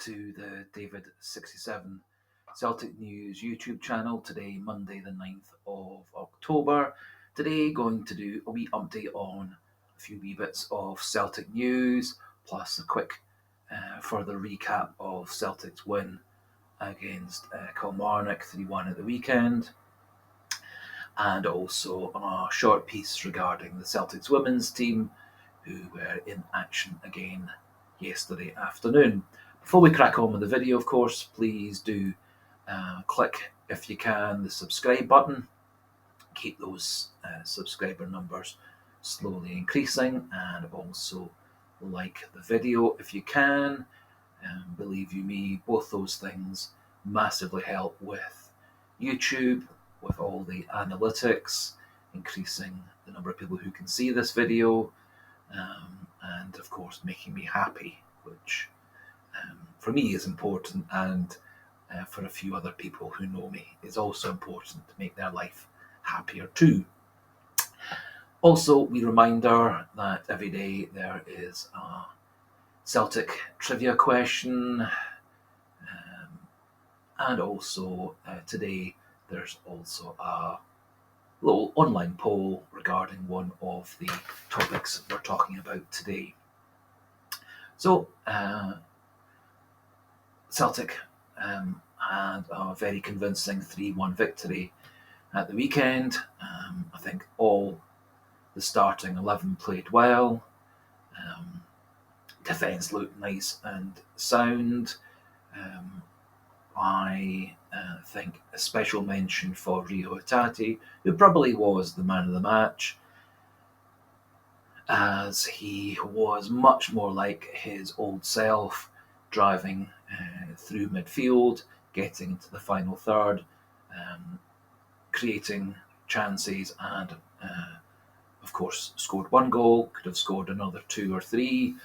to the David67 Celtic News YouTube channel. Today, Monday the 9th of October. Today, going to do a wee update on a few wee bits of Celtic news, plus a quick further recap of Celtic's win against Kilmarnock 3-1 at the weekend, and also a short piece regarding the Celtic's women's team, who were in action again yesterday afternoon. Before we crack on with the video, of course, please do click, if you can, the subscribe button. Keep those subscriber numbers slowly increasing, and also like the video if you can. Believe you me, both those things massively help with YouTube, with all the analytics, increasing the number of people who can see this video, and of course making me happy, which for me is important, and for a few other people who know me is also important to make their life happier too. Also, we reminder that every day there is a Celtic trivia question, and also today there's also a little online poll regarding one of the topics we're talking about today. So, Celtic had a very convincing 3-1 victory at the weekend. I think all the starting 11 played well. Defence looked nice and sound. I think a special mention for Rio Hatate, who probably was the man of the match, as he was much more like his old self, driving through midfield, getting into the final third, creating chances, and of course scored one goal, could have scored another 2 or 3.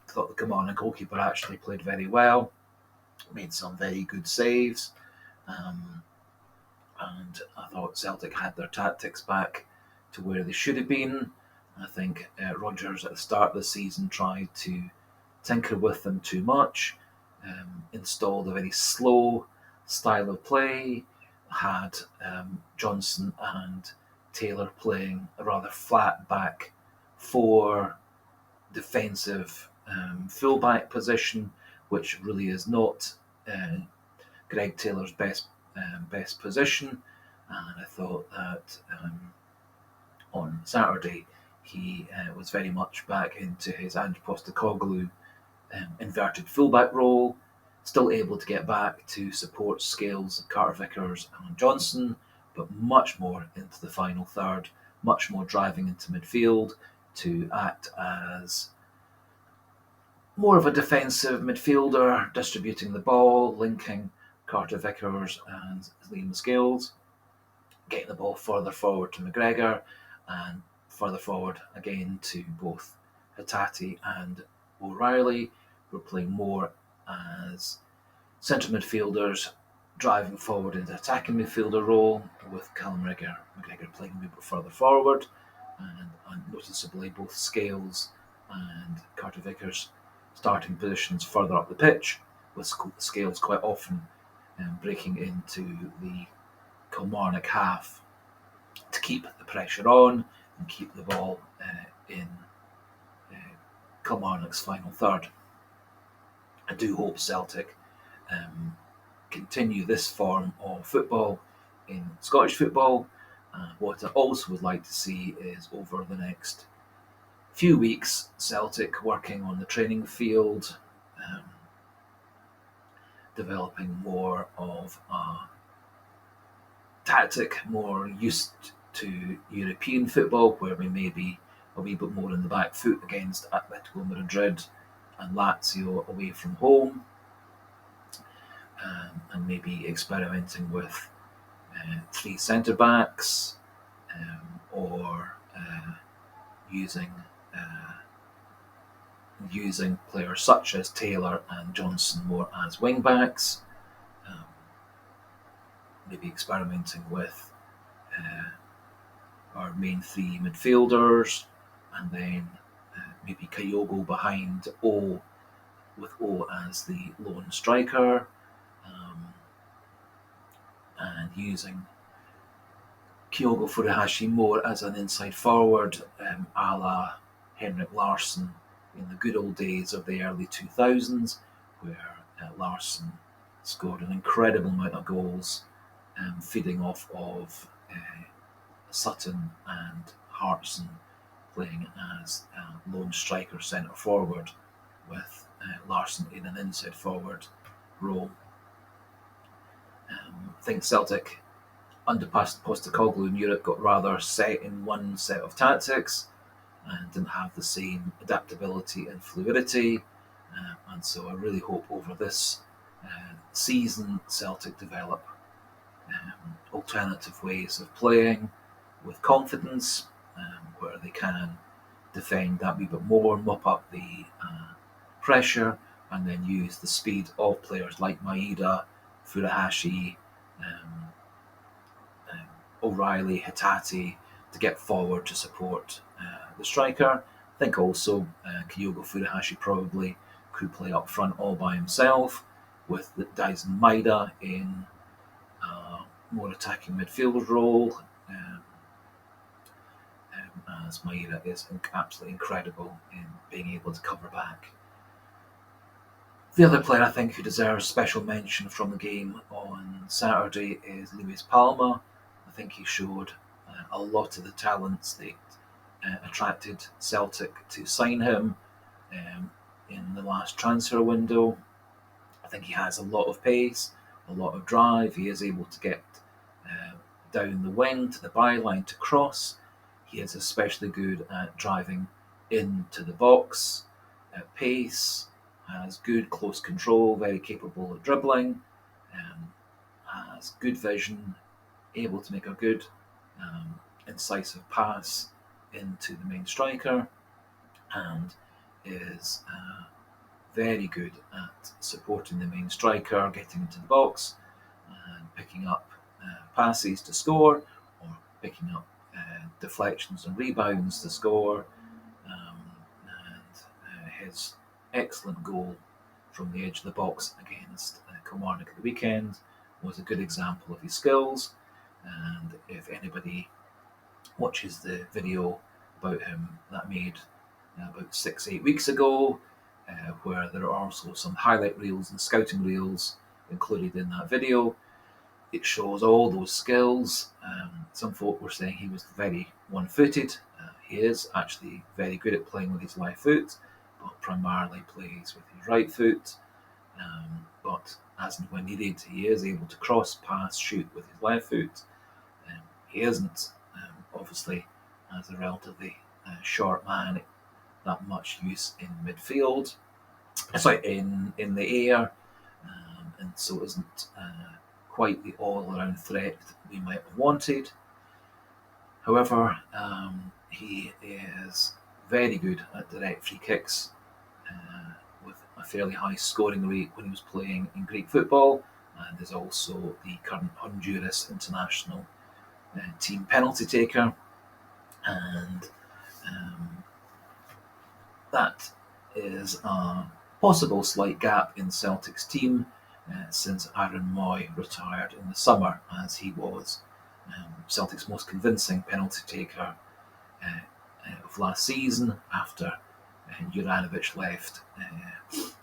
Thought the Kilmarnock goalkeeper actually played very well, made some very good saves, and I thought Celtic had their tactics back to where they should have been. I think Rodgers at the start of the season tried to tinker with them too much, installed a very slow style of play, had Johnson and Taylor playing a rather flat back four defensive fullback position, which really is not Greg Taylor's best position. And I thought that on Saturday he was very much back into his Ange Postecoglou inverted fullback role, still able to get back to support Scales, Carter Vickers and Johnson, but much more into the final third, much more driving into midfield to act as more of a defensive midfielder, distributing the ball, linking Carter Vickers and Liam Scales, getting the ball further forward to McGregor, and further forward again to both Hatate and O'Reilly, who are playing more as centre midfielders, driving forward into attacking midfielder role, with Callum McGregor playing a bit further forward, and noticeably both Scales and Carter Vickers starting positions further up the pitch, with Scales quite often breaking into the Kilmarnock half to keep the pressure on and keep the ball in Kilmarnock's final third. I do hope Celtic continue this form of football in Scottish football. What I also would like to see is, over the next few weeks, Celtic working on the training field, developing more of a tactic more used to European football, where we may be a wee bit more in the back foot against Atletico Madrid and Lazio away from home, and maybe experimenting with 3 centre backs, or using players such as Taylor and Johnson more as wing backs, maybe experimenting with our main 3 midfielders, and then maybe Kyogo behind O with O as the lone striker, and using Kyogo Furuhashi more as an inside forward, a la Henrik Larsson in the good old days of the early 2000s, where Larsson scored an incredible amount of goals, feeding off of Sutton and Hartson playing as lone striker centre forward, with Larsson in an inside forward role. I think Celtic, under Postecoglou in Europe, got rather set in one set of tactics and didn't have the same adaptability and fluidity. And so I really hope over this season Celtic develop alternative ways of playing with confidence, where they can defend that wee bit more, mop up the pressure, and then use the speed of players like Maeda, Furuhashi, O'Reilly, Hatate to get forward to support the striker. I think also Kyogo Furuhashi probably could play up front all by himself, with Daizen Maeda in a more attacking midfield role, as Maeda is absolutely incredible in being able to cover back. The other player I think who deserves special mention from the game on Saturday is Luis Palma. I think he showed a lot of the talents that attracted Celtic to sign him in the last transfer window. I think he has a lot of pace, a lot of drive. He is able to get down the wing to the byline to cross. He is especially good at driving into the box at pace, has good close control, very capable of dribbling, has good vision, able to make a good incisive pass into the main striker, and is very good at supporting the main striker, getting into the box and picking up passes to score, or picking up deflections and rebounds to score. And his excellent goal from the edge of the box against Kilmarnock at the weekend was a good example of his skills. And if anybody watches the video about him that made about 6-8 weeks ago, where there are also some highlight reels and scouting reels included in that video, it shows all those skills. Some folk were saying he was very one-footed. He is actually very good at playing with his left foot, but primarily plays with his right foot. But as and when needed, he is able to cross, pass, shoot with his left foot. He isn't, obviously, as a relatively short man, that much use in midfield. Sorry, in the air, and so isn't quite the all-around threat that we might have wanted. However, he is very good at direct free kicks, with a fairly high scoring rate when he was playing in Greek football, and is also the current Honduras international team penalty taker. And that is a possible slight gap in Celtic's team since Aaron Moy retired in the summer, as he was Celtic's most convincing penalty taker of last season, after Juranovic left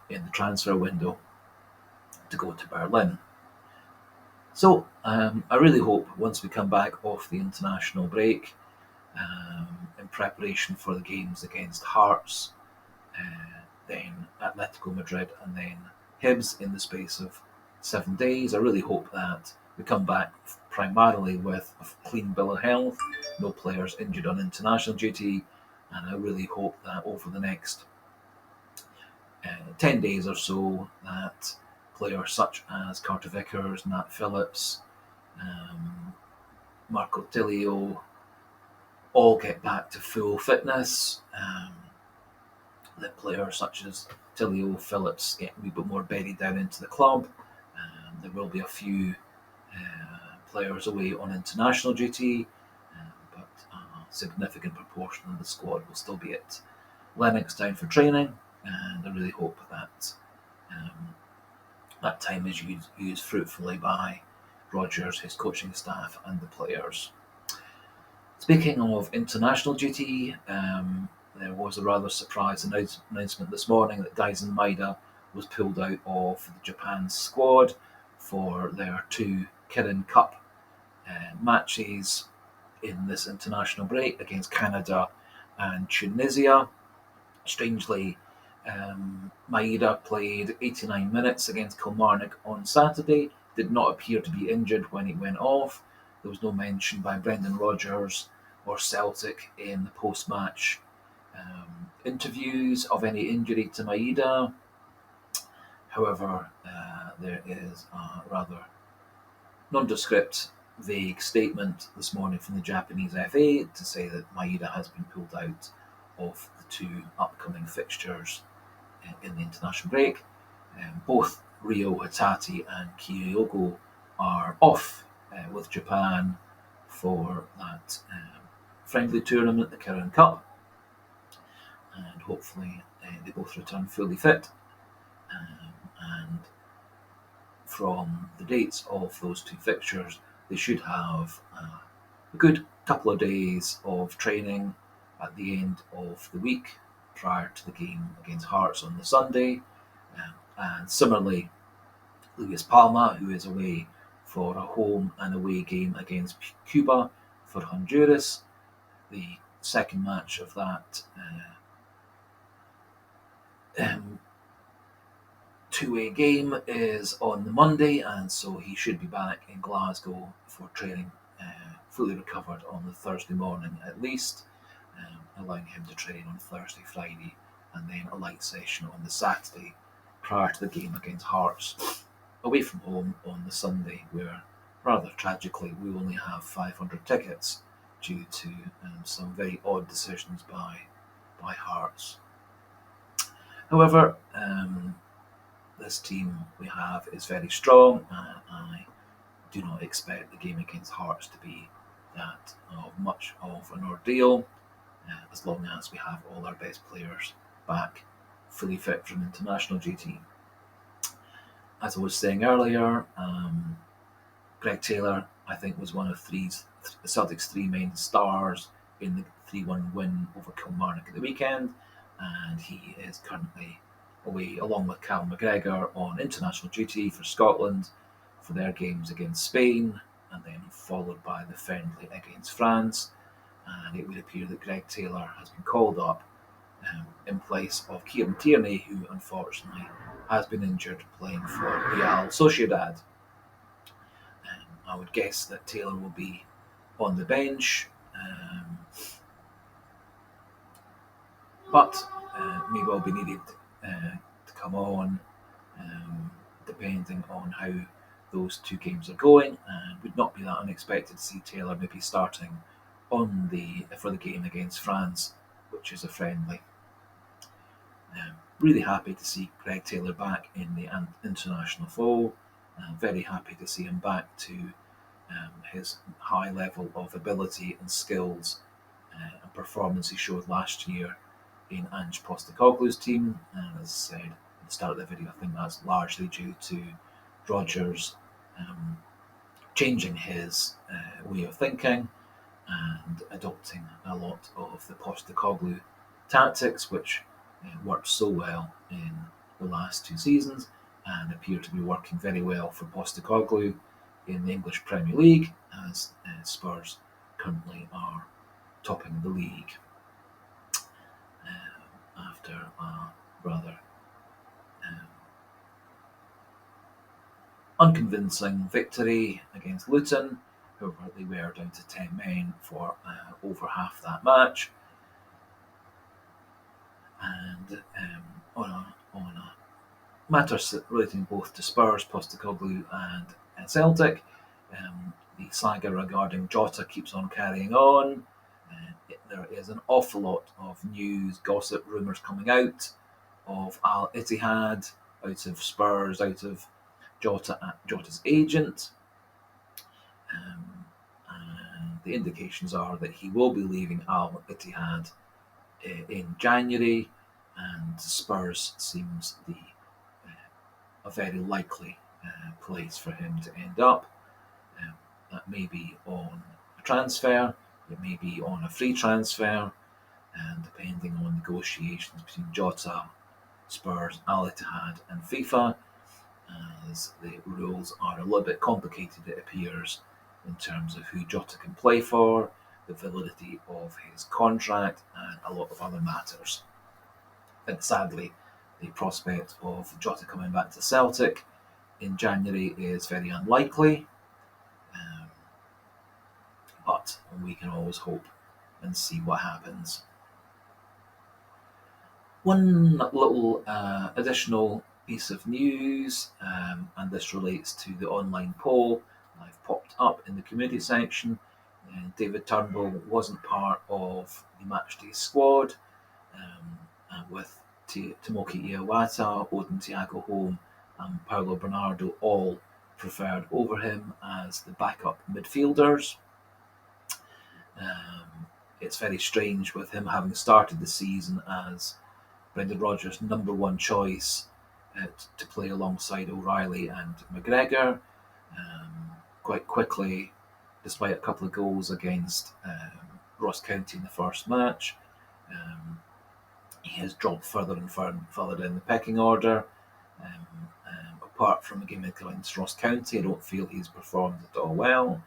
in the transfer window to go to Berlin. So I really hope once we come back off the international break, in preparation for the games against Hearts, then Atletico Madrid, and then Hibs in the space of 7 days, I really hope that we come back primarily with a clean bill of health, no players injured on international duty, and I really hope that over the next 10 days or so, that players such as Carter Vickers, Nat Phillips, Marco Tilio all get back to full fitness. That players such as Tilio, Phillips get a wee bit more bedded down into the club. There will be a few players away on international duty, but a significant proportion of the squad will still be at Lennox down for training, and I really hope that That time is used fruitfully by Rodgers, his coaching staff, and the players. Speaking of international duty, there was a rather surprise announcement this morning that Daizen Maeda was pulled out of the Japan squad for their 2 Kirin Cup matches in this international break against Canada and Tunisia. Strangely, Maeda played 89 minutes against Kilmarnock on Saturday, did not appear to be injured when he went off. There was no mention by Brendan Rodgers or Celtic in the post-match interviews of any injury to Maeda. However, there is a rather nondescript, vague statement this morning from the Japanese FA to say that Maeda has been pulled out of the 2 upcoming fixtures in the international break. Both Ryo Hatate and Kyogo are off with Japan for that friendly tournament, the Kirin Cup, and hopefully they both return fully fit. And from the dates of those 2 fixtures, they should have a good couple of days of training at the end of the week prior to the game against Hearts on the Sunday. And similarly, Luis Palma, who is away for a home and away game against Cuba for Honduras. The second match of that 2-way game is on the Monday, and so he should be back in Glasgow for training, fully recovered on the Thursday morning at least, allowing him to train on Thursday, Friday, and then a light session on the Saturday prior to the game against Hearts away from home on the Sunday, where rather tragically we only have 500 tickets due to some very odd decisions by Hearts. However, this team we have is very strong, and I do not expect the game against Hearts to be that much of an ordeal, as long as we have all our best players back fully fit from international duty. As I was saying earlier, Greg Taylor, I think, was one of Celtic's 3 main stars in the 3-1 win over Kilmarnock at the weekend, and he is currently away along with Cal McGregor on international duty for Scotland for their games against Spain, and then followed by the friendly against France. And it would appear that Greg Taylor has been called up in place of Kieran Tierney, who unfortunately has been injured playing for Real Sociedad. I would guess that Taylor will be on the bench, but may well be needed to come on, depending on how those 2 games are going, and would not be that unexpected to see Taylor maybe starting for the game against France, which is a friendly. Really happy to see Greg Taylor back in the international fold. Very happy to see him back to his high level of ability and skills and performance he showed last year in Ange Postecoglou's team. And as I said at the start of the video, I think that's largely due to Rodgers changing his way of thinking and adopting a lot of the Postecoglou tactics, which worked so well in the last 2 seasons and appear to be working very well for Postecoglou in the English Premier League, as Spurs currently are topping the league after a rather unconvincing victory against Luton. However, they were down to 10 men for over half that match. And on a matter relating both to Spurs, Postecoglou and Celtic, the saga regarding Jota keeps on carrying on. There is an awful lot of news, gossip, rumours coming out of Al Ittihad, out of Spurs, out of Jota's agent. And the indications are that he will be leaving Al Ittihad in January, and Spurs seems the a very likely place for him to end up. That may be on a transfer, it may be on a free transfer, and depending on negotiations between Jota, Spurs, Al Ittihad, and FIFA, as the rules are a little bit complicated, it appears, in terms of who Jota can play for, the validity of his contract, and a lot of other matters. And sadly, the prospect of Jota coming back to Celtic in January is very unlikely, but we can always hope and see what happens. One little additional piece of news, and this relates to the online poll I've popped up in the community section. David Turnbull wasn't part of the matchday squad, with Tomoki Iwata, Odin Thiago Holm, and Paulo Bernardo all preferred over him as the backup midfielders. It's very strange with him having started the season as Brendan Rodgers' number one choice to play alongside O'Reilly and McGregor. Quite quickly, despite a couple of goals against Ross County in the first match, he has dropped further and further down the pecking order. Apart from a game against Ross County, I don't feel he's performed at all well.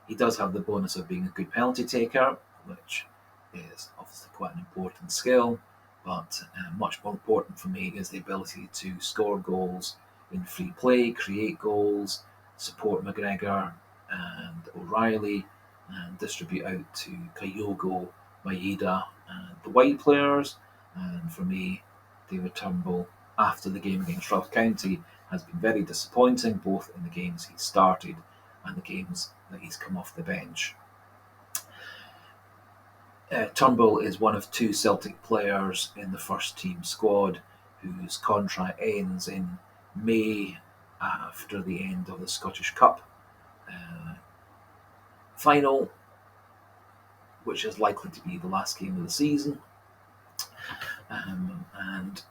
He does have the bonus of being a good penalty taker, which is obviously quite an important skill, but much more important for me is the ability to score goals in free play, create goals, support McGregor and O'Reilly, and distribute out to Kyogo, Maeda, and the wide players. And for me, David Turnbull, after the game against Ross County, has been very disappointing, both in the games he's started and the games that he's come off the bench. Turnbull is one of two Celtic players in the first team squad whose contract ends in May after the end of the Scottish Cup final, which is likely to be the last game of the season. And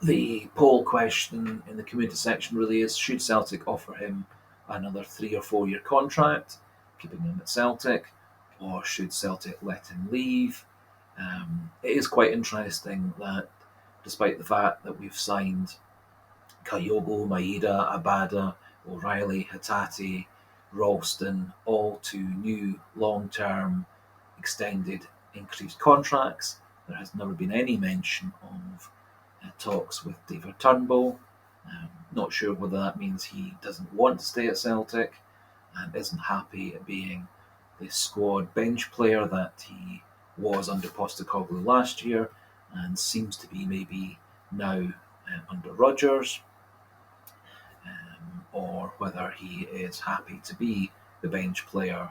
the poll question in the community section really is, should Celtic offer him another 3 or 4 year contract, keeping him at Celtic, or should Celtic let him leave? It is quite interesting that despite the fact that we've signed Kyogo, Maeda, Abada, O'Reilly, Hatate, Ralston, all to new long-term extended increased contracts, there has never been any mention of talks with David Turnbull. Not sure whether that means he doesn't want to stay at Celtic and isn't happy at being the squad bench player that he was under Postecoglou last year and seems to be maybe now under Rodgers, or whether he is happy to be the bench player,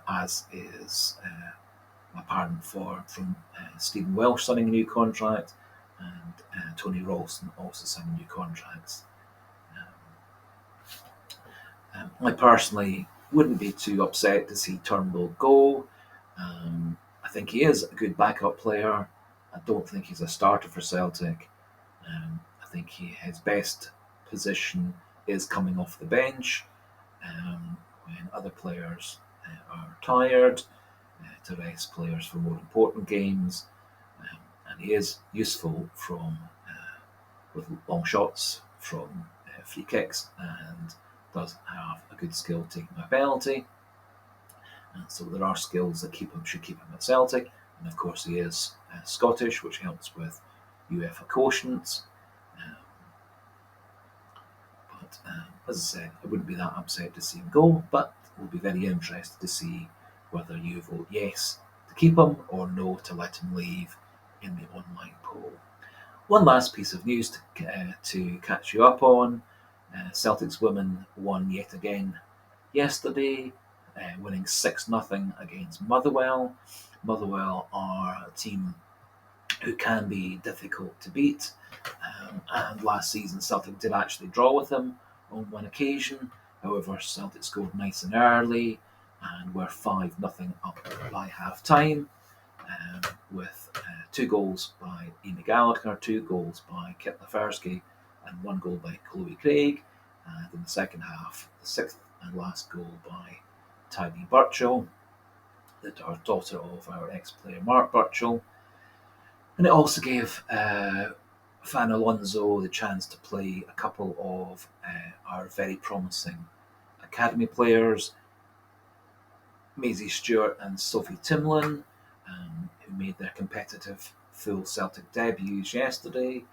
as is apparent from Stephen Welsh signing a new contract and Tony Ralston also signing new contracts. I personally wouldn't be too upset to see Turnbull go. I think he is a good backup player. I don't think he's a starter for Celtic. I think his best position is coming off the bench when other players are tired, to rest players for more important games, and he is useful with long shots from free kicks and does have a good skill taking a penalty. And so there are skills that should keep him at Celtic, and of course he is Scottish, which helps with UEFA quotients. But as I said, I wouldn't be that upset to see him go, but we'll be very interested to see whether you vote yes to keep him or no to let him leave in the online poll. One last piece of news to catch you up on. Celtic's women won yet again yesterday, winning 6-0 against Motherwell. Motherwell are a team who can be difficult to beat, and last season Celtic did actually draw with them on one occasion. However, Celtic scored nice and early and were 5-0 up by half time, with 2 goals by Amy Gallacher, 2 goals by Loferski, and 1 goal by Chloe Craig. And in the second half, the 6th and last goal by Tiny Burchell, the daughter of our ex-player Mark Burchell. And it also gave Fan Alonso the chance to play a couple of our very promising academy players, Maisie Stewart and Sophie Timlin, who made their competitive full Celtic debuts yesterday.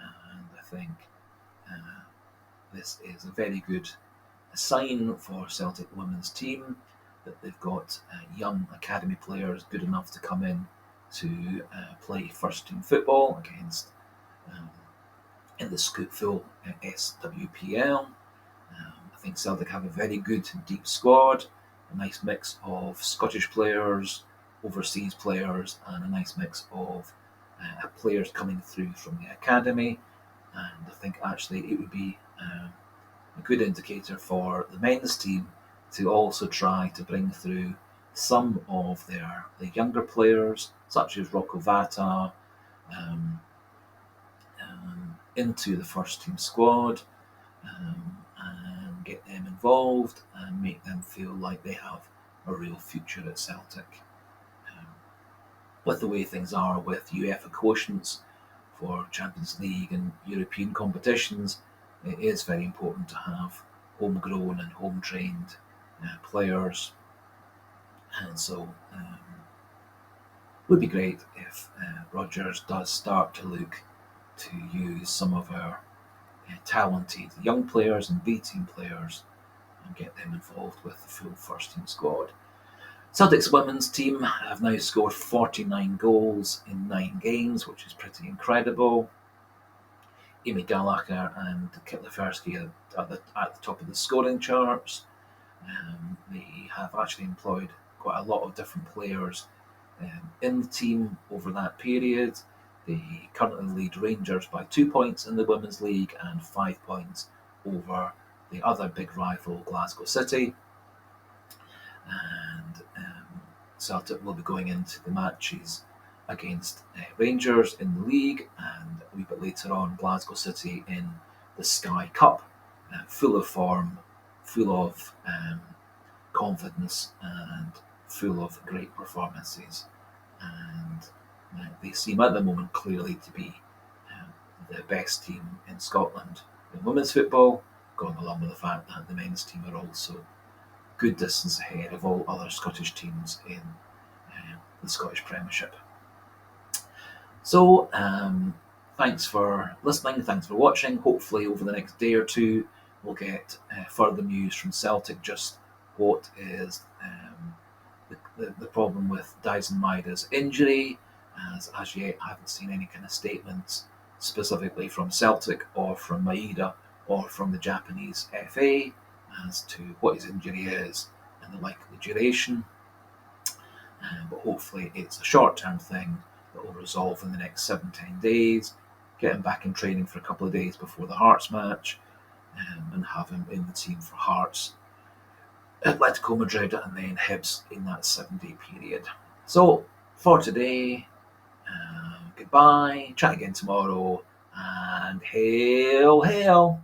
And I think this is a very good sign for Celtic women's team, that they've got young academy players good enough to come in to play first team football against in the full SWPL. I think Celtic have a very good deep squad, a nice mix of Scottish players, overseas players, and a nice mix of players coming through from the academy. And I think actually it would be a good indicator for the men's team to also try to bring through some of the younger players, such as Rocco Vata, into the first team squad, and get them involved and make them feel like they have a real future at Celtic. With the way things are with UEFA quotients for Champions League and European competitions, it is very important to have homegrown and home-trained players. And so it would be great if Rodgers does start to look to use some of our talented young players and B-team players and get them involved with the full first-team squad. Celtic's women's team have now scored 49 goals in 9 games, which is pretty incredible. Amy Gallacher and Kit Loferski are at the top of the scoring charts. They have actually employed quite a lot of different players in the team over that period. They currently lead Rangers by 2 points in the Women's League and 5 points over the other big rival, Glasgow City. And Celtic will be going into the matches against Rangers in the league, and a wee bit later on Glasgow City in the Sky Cup, full of form, full of confidence, and full of great performances. And they seem at the moment clearly to be the best team in Scotland in women's football, going along with the fact that the men's team are also good distance ahead of all other Scottish teams in the Scottish Premiership. So thanks for listening, thanks for watching. Hopefully over the next day or two we'll get further news from Celtic, just what is the problem with Daizen Maeda's injury, as yet I haven't seen any kind of statements specifically from Celtic or from Maeda or from the Japanese FA as to what his injury is and the likely duration. But hopefully it's a short-term thing that will resolve in the next 7-10 days, get him back in training for a couple of days before the Hearts match, and have him in the team for Hearts, Atletico Madrid, and then Hibs in that 7-day period. So for today, goodbye, chat again tomorrow, and hail, hail!